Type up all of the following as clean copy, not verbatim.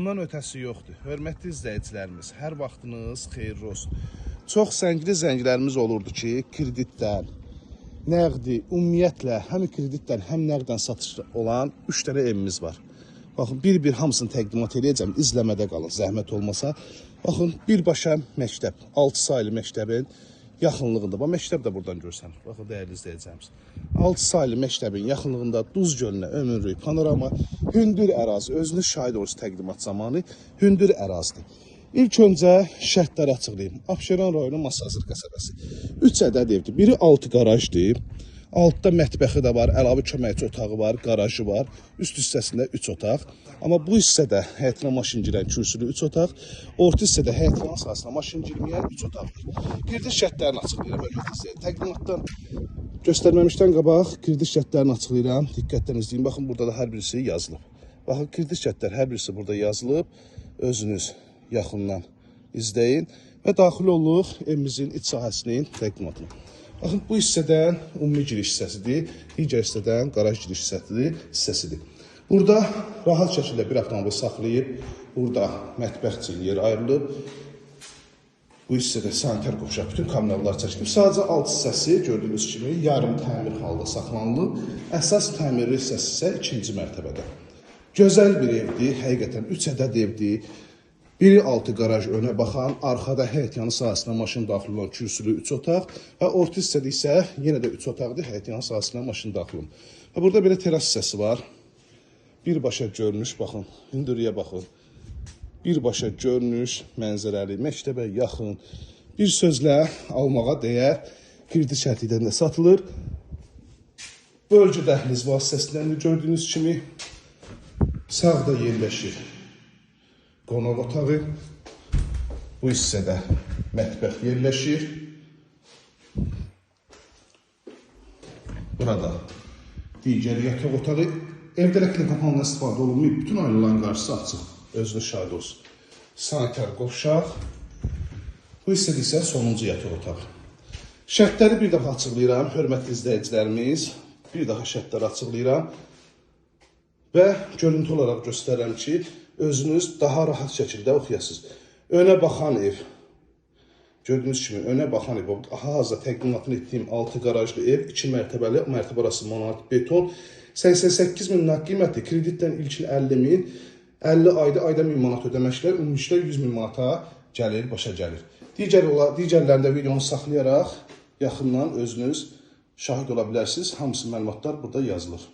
Bundan ötəsi yoxdur. Hörmətli izləyicilərimiz, hər vaxtınız xeyirli olsun. Çox zəngli zənglərimiz olurdu ki, kreditdən, nəqdi, ümumiyyətlə həm kreditdən, həm nəqdən satış olan 3 dənə evimiz var. Baxın, bir-bir hamısını təqdimat edəcəm, izləmədə qalın, zəhmət olmasa. Baxın, birbaşa məktəb, 6 saylı məktəbin yaxınlığında. Bax, məktəb də buradan görsən. Baxın, dəyərli izləyəcəyimiz. 6 saylı məktəbin yaxınlığında Duz gölünə ömürlük panorama, hündür ərazi, özünüz şahid olursunuz təqdimat zamanı, hündür ərazidir. İlk öncə şərtləri açıqlayayım. Abşeron rayonu Masazır qəsəbəsi. 3 ədəd evdir. Biri 6 qarajdır. Altda mətbəxi də var, əlavə köməkçi otağı var, qarajı var. Üst hissəsində 3 otaq. Amma bu hissədə həyətinə maşın girən kürsülü 3 otaq. Orta hissədə həyətinə sahasına maşın girməyən 3 otaq var. Girdi şərtlərini açıqlayıram. Təqdimatdan göstərməmişdən qabaq girdi şərtlərini açıqlayıram. Diqqətlə izləyin. Baxın, burada da hər birisi yazılıb. Baxın, girdi şərtlər hər birisi burada yazılıb. Özünüz yaxından izləyin və daxil oluq evimizin iç sahəsinin təqdimatına. Baxın, bu hissədən ümumi giriş hissəsidir, digər hissədən qaraj giriş hissəsidir. Burada rahat şəkildə bir avtomobil saxlayıb, burada mətbəx üçün yer ayrılıb. Bu hissədə sanitar qovşaq, bütün kameralar çəkilib. Sadəcə alt hissəsi gördüyünüz kimi yarım təmir halda saxlanılıb. Əsas təmirli hissəsi isə 2-ci mərtəbədə. Gözəl bir evdir, həqiqətən 3 ədəd evdir. Biri 6 qaraj önə baxan, arxada həyətyanı sahəsində maşın daxil olan kürsülü 3 otaq və orta hissədə isə yenə də 3 otaqdır, həyətyanı sahəsində maşın daxil olan. Və burada belə teras hissəsi var. Birbaşa görünüş, baxın, hündürlüyə baxın. Birbaşa görünüş, mənzərəli, məktəbə yaxın. Bir sözlə almağa dəyər, girdi şərtindən də satılır. Bölgə dəhliz vasitəsindən gördüyünüz kimi sağda yerləşir qonaq otağı. Bu hissədə mətbəx yerləşir. Burada digər yataq otağı. Evdə elektrik qapanından istifadə olunmayıb. Bütün aynaların qarşısı açıq. Özünüz şahid olsun. Sanitar qovşaq. Bu hissədə isə sonuncu yataq otağı. Şərtləri bir dəfə açıqlayıram, hörmətli izləyicilərimiz. Bir daha şərtləri açıqlayıram. Və görüntü olaraq göstərirəm ki, özünüz daha rahat şəkildə oxuyasınız. Önə baxan ev. Gördüyünüz kimi önə baxan ev. Hazırda təqdimatını etdiyim 6 qarajlı ev, 2 mərtəbəli, mərtəbə arası monolit beton. 88 min manat qiymətli, kreditdən ilkin 50 min, 50 ayda 1000 manat ödəməklər, ümumilikdə 100 min manata gəlir, başa gəlir. Digərlərində videonu saxlayaraq yaxından özünüz şahid ola bilərsiniz. Hamısı məlumatlar burada yazılır.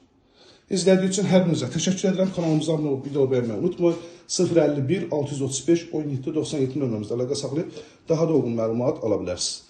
İzlədiyi üçün hər birinizə təşəkkür edirəm. Kanalımıza abunə olub, video bəyənməyi unutmayın. 051 635 17 97 nömrəmizdə əlaqə saxlayıb daha da uyğun məlumat ala bilərsiniz.